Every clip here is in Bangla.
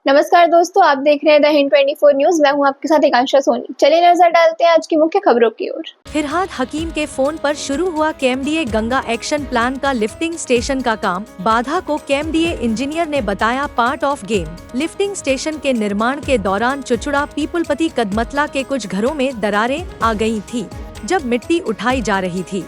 नमस्कार दोस्तों, आप देख रहे हैं द हिंद 24 न्यूज। मैं हूं आपके साथ एकांशा सोनी। चलिए नजर डालते हैं आज की मुख्य खबरों की ओर। फिरहाद हकीम के फोन पर शुरू हुआ केएमडीए गंगा एक्शन प्लान का लिफ्टिंग स्टेशन का काम। बाधा को केएमडीए इंजीनियर ने बताया part of game. Lifting station के निर्माण के दौरान चुचुड़ा पीपुलपति कदमतला के कुछ घरों में दरारें आ गई थी जब मिट्टी उठाई जा रही थी।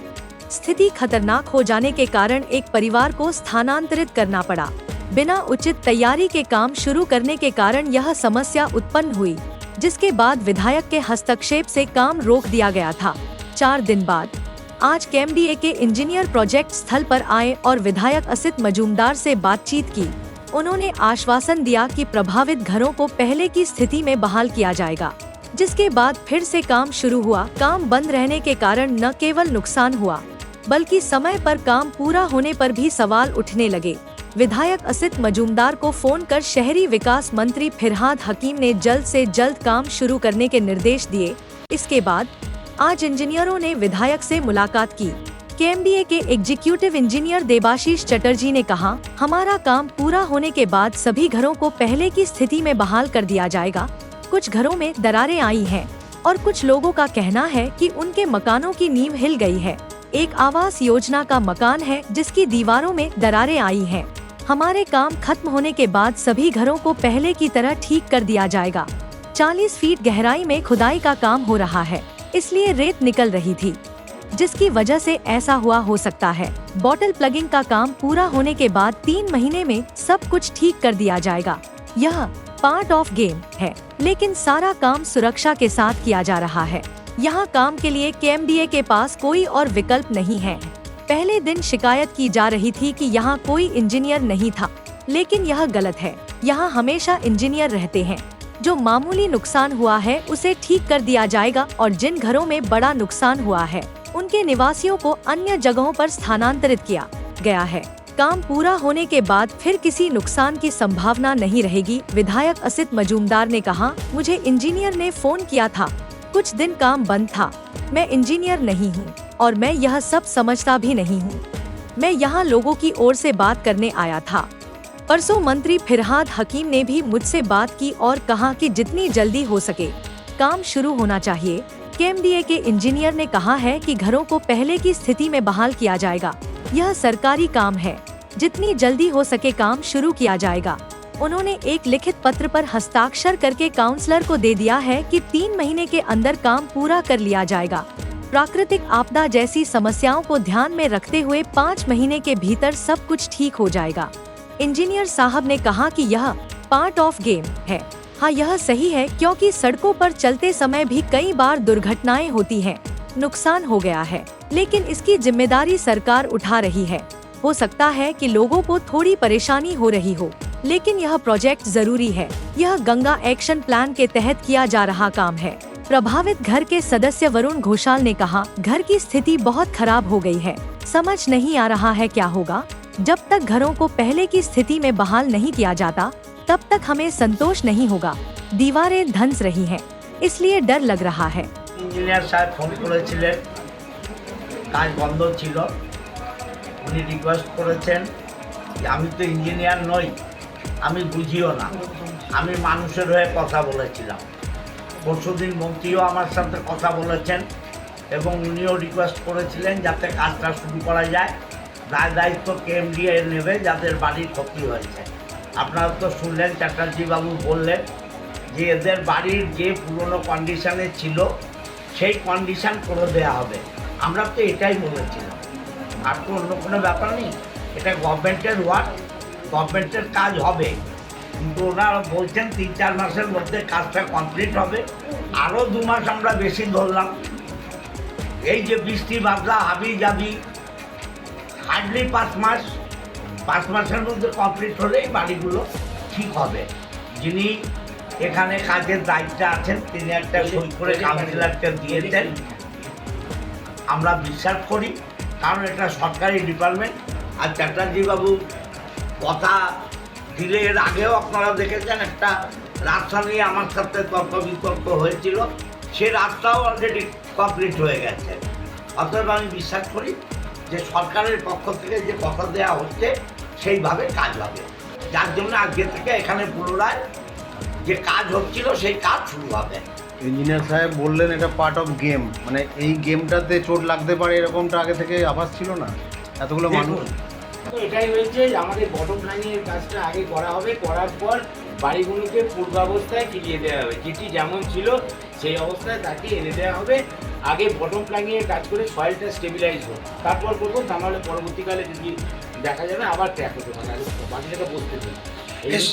स्थिति खतरनाक हो जाने के कारण एक परिवार को स्थानांतरित करना पड़ा। बिना उचित तैयारी के काम शुरू करने के कारण यह समस्या उत्पन्न हुई, जिसके बाद विधायक के हस्तक्षेप से काम रोक दिया गया था। 4 दिन बाद आज केएमडीए के इंजीनियर प्रोजेक्ट स्थल पर आए और विधायक असित मजूमदार से बातचीत की। उन्होंने आश्वासन दिया कि प्रभावित घरों को पहले की स्थिति में बहाल किया जाएगा, जिसके बाद फिर से काम शुरू हुआ। काम बंद रहने के कारण न केवल नुकसान हुआ, बल्कि समय पर काम पूरा होने पर भी सवाल उठने लगे। विधायक असित मजूमदार को फोन कर शहरी विकास मंत्री फिरहाद हकीम ने जल्द से जल्द काम शुरू करने के निर्देश दिए। इसके बाद आज इंजीनियरों ने विधायक से मुलाकात की। केएमडीए के एग्जीक्यूटिव इंजीनियर देबाशीष चटर्जी ने कहा, हमारा काम पूरा होने के बाद सभी घरों को पहले की स्थिति में बहाल कर दिया जाएगा। कुछ घरों में दरारें आई हैं और कुछ लोगों का कहना है कि उनके मकानों की नींव हिल गई है। एक आवास योजना का मकान है जिसकी दीवारों में दरारें आई हैं। हमारे काम खत्म होने के बाद सभी घरों को पहले की तरह ठीक कर दिया जाएगा। 40 फीट गहराई में खुदाई का काम हो रहा है, इसलिए रेत निकल रही थी, जिसकी वजह से ऐसा हुआ हो सकता है। बॉटल प्लगिंग का काम पूरा होने के बाद 3 महीने में सब कुछ ठीक कर दिया जाएगा। यह पार्ट ऑफ गेम है, लेकिन सारा काम सुरक्षा के साथ किया जा रहा है। यहाँ काम के लिए केएमडीए के पास कोई और विकल्प नहीं है। पहले दिन शिकायत की जा रही थी कि यहाँ कोई इंजीनियर नहीं था, लेकिन यह गलत है। यहाँ हमेशा इंजीनियर रहते हैं। जो मामूली नुकसान हुआ है उसे ठीक कर दिया जाएगा और जिन घरों में बड़ा नुकसान हुआ है उनके निवासियों को अन्य जगहों पर स्थानांतरित किया गया है। काम पूरा होने के बाद फिर किसी नुकसान की संभावना नहीं रहेगी। विधायक असित मजूमदार ने कहा, मुझे इंजीनियर ने फोन किया था, कुछ दिन काम बंद था। मैं इंजीनियर नहीं हूँ और मैं यह सब समझता भी नहीं हूँ। मैं यहाँ लोगों की ओर से बात करने आया था। परसों मंत्री फिरहाद हकीम ने भी मुझसे बात की और कहा कि जितनी जल्दी हो सके काम शुरू होना चाहिए। केएमडीए के इंजीनियर ने कहा है कि घरों को पहले की स्थिति में बहाल किया जाएगा। यह सरकारी काम है, जितनी जल्दी हो सके काम शुरू किया जाएगा। उन्होंने एक लिखित पत्र पर हस्ताक्षर करके काउंसलर को दे दिया है कि 3 महीने के अंदर काम पूरा कर लिया जाएगा। प्राकृतिक आपदा जैसी समस्याओं को ध्यान में रखते हुए 5 महीने के भीतर सब कुछ ठीक हो जाएगा। इंजीनियर साहब ने कहा कि यह पार्ट ऑफ गेम है। हाँ, यह सही है, क्योंकि सड़कों पर चलते समय भी कई बार दुर्घटनाएं होती हैं। नुकसान हो गया है, लेकिन इसकी जिम्मेदारी सरकार उठा रही है। हो सकता है कि लोगों को थोड़ी परेशानी हो रही हो, लेकिन यह प्रोजेक्ट जरूरी है। यह गंगा एक्शन प्लान के तहत किया जा रहा काम है। प्रभावित घर के सदस्य वरुण घोषाल ने कहा, घर की स्थिति बहुत खराब हो गई है। समझ नहीं आ रहा है क्या होगा। जब तक घरों को पहले की स्थिति में बहाल नहीं किया जाता, तब तक हमें संतोष नहीं होगा। दीवारें धंस रही हैं, इसलिए डर लग रहा है। इंजीनियर साहब फोन করেছিলেন, কাজ বন্ধ ছিল। উনি রিকোয়েস্ট করেছেন যে আমি তো ইঞ্জিনিয়ার নই, আমি বুঝিও না, আমি মানুষের হয়ে কথা বলেছিলাম। পরশুদিন মন্ত্রীও আমার সাথে কথা বলেছেন এবং উনিও রিকোয়েস্ট করেছিলেন যাতে কাজটা শুরু করা যায়। দায়িত্ব কেএমডিএ নেবে যাদের বাড়ির ক্ষতি হয়েছে। আপনারা তো শুনলেন, চ্যাটার্জি বাবু বললেন যে এদের বাড়ির যে পুরনো কন্ডিশনে ছিল সেই কন্ডিশন করে দেওয়া হবে। আমরা তো এটাই বলেছিলাম, আর তো অন্য কোনো ব্যাপার নেই। এটা গভর্নমেন্টের ওয়ার্ক, গভর্নমেন্টের কাজ হবে, কিন্তু ওনারা বলছেন 3-4 মাসের মধ্যে কাজটা কমপ্লিট হবে। আরও 2 মাস আমরা বেশি ধরলাম। এই যে বৃষ্টি বাদলা হাবি যাবি, হার্ডলি 5 মাসের মধ্যে কমপ্লিট হলেই বাড়িগুলো ঠিক হবে। যিনি এখানে কাজের দায়িত্বে আছেন তিনি একটা সই করে কাউন্সিলরকে দিয়েছেন। আমরা বিশ্বাস করি, কারণ এটা সরকারি ডিপার্টমেন্ট। আর চ্যাটার্জি বাবু কথা দিলে, এর আগেও আপনারা দেখেছেন একটা রাস্তা নিয়ে আমার সাথে তর্ক বিতর্ক হয়েছিল, সে রাস্তাও অলরেডি কমপ্লিট হয়ে গেছে। অতএব আমি বিশ্বাস করি যে সরকারের পক্ষ থেকে যে কথা দেওয়া হচ্ছে সেইভাবে কাজ হবে। যার জন্য আজকে থেকে এখানে পুনরায় যে কাজ হচ্ছিল সেই কাজ শুরু হবে। ইঞ্জিনিয়ার সাহেব বললেন এটা পার্ট অফ গেম, মানে এই গেমটাতে চোট লাগতে পারে এরকমটা আগে থেকে আভাস ছিল না? এতগুলো মানুষ তো এটাই হয়েছে যে আমাদের বটম প্ল্যানিংয়ের কাজটা আগে করা হবে, করার পর বাড়িগুলোকে পূর্বাবস্থায় ফিরিয়ে দেওয়া হবে, যেটি যেমন ছিল সেই অবস্থায় তাকে এনে দেওয়া হবে। আগে বটম প্ল্যানিংয়ের কাজ করে সয়েলটা স্টেবিলাইজ হোক, তারপর করবো। তা নাহলে পরবর্তীকালে যদি দেখা যাবে আবার ট্র্যাক হতে পারে, আর বাকিটাকে বসতে দিন। এর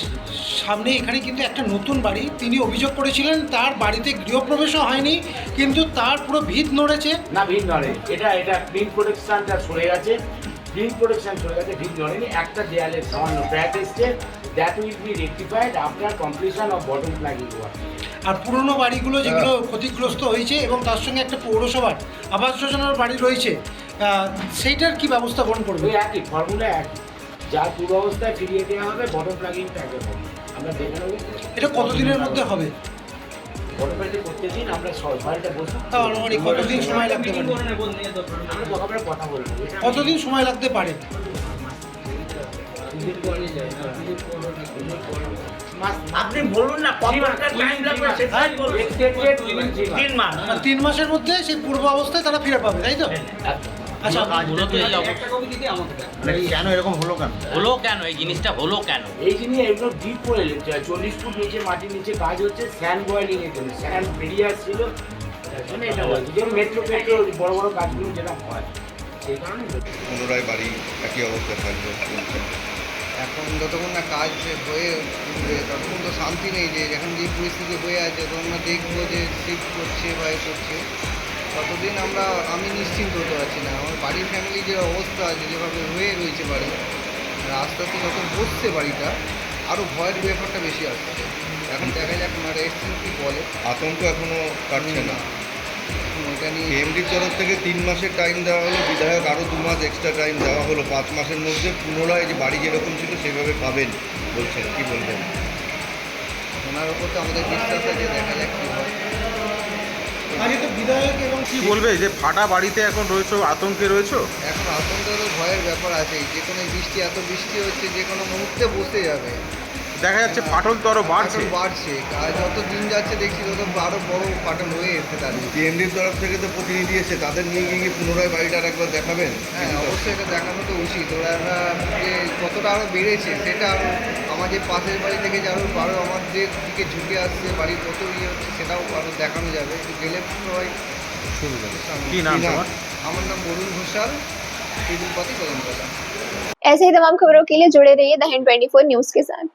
সামনে এখানে কিন্তু একটা নতুন বাড়ি, তিনি অভিযোগ করেছিলেন তার বাড়িতে গৃহপ্রবেশও হয়নি, কিন্তু তার পুরো ভিত নড়েছে। না, ভিড় নড়ে, এটা প্রিন্ট প্রোটেকশনটা সরে গেছে, প্রিন্ট প্রোটেকশন সরে গেছে, ভিড় নড়েনি। একটা দেয়ালের সামান্য ক্র্যাক এসছে, that will be rectified after completion of bottom planning work. আর পুরনো বাড়িগুলো যেগুলো ক্ষতিগ্রস্ত হয়েছে এবং তার সঙ্গে একটা পৌরসভার আবাস যোজনার বাড়ি রয়েছে, সেইটার কি ব্যবস্থা গ্রহণ করবে? ওই একই ফর্মুলা, একই, যার পূর্বাবস্থায় ফিরিয়ে দেওয়া হবে, বটম প্লাগিংটা আগে হবে। আমরা দেখে নেব এটা কতদিনের মধ্যে হবে? বটম প্লাগিং করতে দিন, আমরা সবাইটা বসবো। তাও আনুমানিক কতদিন সময় লাগতে পারে? আমরা দোকানে কথা বলবো। কতদিন সময় লাগতে পারে? আপনি বলুন না কত টাইম লাগবে, সেটাই বলুন। 3 মাস। 3 মাসের মধ্যে সেই পূর্ব অবস্থায় তারা ফিরে পাবে, তাই তো? আচ্ছা, মূলত এই মানে কেন এরকম হলো কেন? হলো কেন, এই জিনিসটা হলো কেন? এই জিনিস এগুলো ডিপ করে 40 ফুট নিচে মাটির নিচে কাজ হচ্ছে স্যান্ড বয়েলিং এর জন্য, স্যান্ড বেরিয়ে আসছিল, তার জন্য এটা হচ্ছে। যেমন মেট্রো বড় বড় কাজগুলো যেটা হয় সেই কারণে পুনরায় বাড়ি একই অবস্থায় থাকবে বলছেন। এখন যতক্ষণ না কাজ হয়ে উঠবে ততক্ষণ তো শান্তি নেই, যে এখন যে পরিস্থিতি হয়ে আছে তখন না দেখবো যে শিফট করছে বা এ করছে, ততদিন আমি নিশ্চিন্ত হতে পারছি না। আমার বাড়ির ফ্যামিলি যে অবস্থা আছে, যেভাবে হয়ে রয়েছে বাড়ি, আস্তে আস্তে যত বসছে বাড়িটা আরও ভয়ের ব্যাপারটা বেশি আসছে। এখন দেখা যাক আমার এক্সচেঞ্জ কী বলে। আতঙ্ক এখনো কাটছে না। ওইটা নিয়ে কেএমডির তরফ থেকে 3 মাসের টাইম দেওয়া হলো, বিধায়ক আরও 2 মাস এক্সট্রা টাইম দেওয়া হলো। 5 মাসের মধ্যে পুনরায় যে বাড়ি যেরকম ছিল সেভাবে পাবেন বলছেন, কি বলবেন? ওনার ওপর তো আমাদের বিশ্বাস আছে, দেখা যাক কী হয়। আগে তো বিধায়ক এবং কি বলবে যে ফাটা বাড়িতে এখন রয়েছে, আতঙ্কে রয়েছে? এখন আতঙ্কের ভয়ের ব্যাপার আছে, যে কোনো বৃষ্টি, এত বৃষ্টি হচ্ছে যে কোনো মুহূর্তে বসে যাবে। দেখা যাচ্ছে ফাটল তো আরো বাড়ছে। বাড়ছে, আর যত দিন যাচ্ছে দেখছি তত আরও বড় ফাটল হয়ে এসছে দাঁড়িয়ে। কেএমডির তরফ থেকে তো প্রতিনিধি এসে, তাদের নিয়ে গিয়ে পুনরায় বাড়িটা একবার দেখাবেন? হ্যাঁ, অবশ্যই এটা দেখানো তো উচিত। ওরা যে কতটা আরও বেড়েছে সেটা আরও আমাদের পাশের বাড়ি থেকে আরও আমাদের দিকে ঝুঁকে আসছে, বাড়ির কত ইয়ে হচ্ছে সেটাও আরও দেখানো যাবে। একটু গেলে সবাই কি নাম তোমার? আমার নাম বরুণ ঘোষাল, টেবিলপাতি কদমতলা। ऐसे ही तमाम खबरों के लिए जुड़े रहिए द हिंद 24 न्यूज के साथ।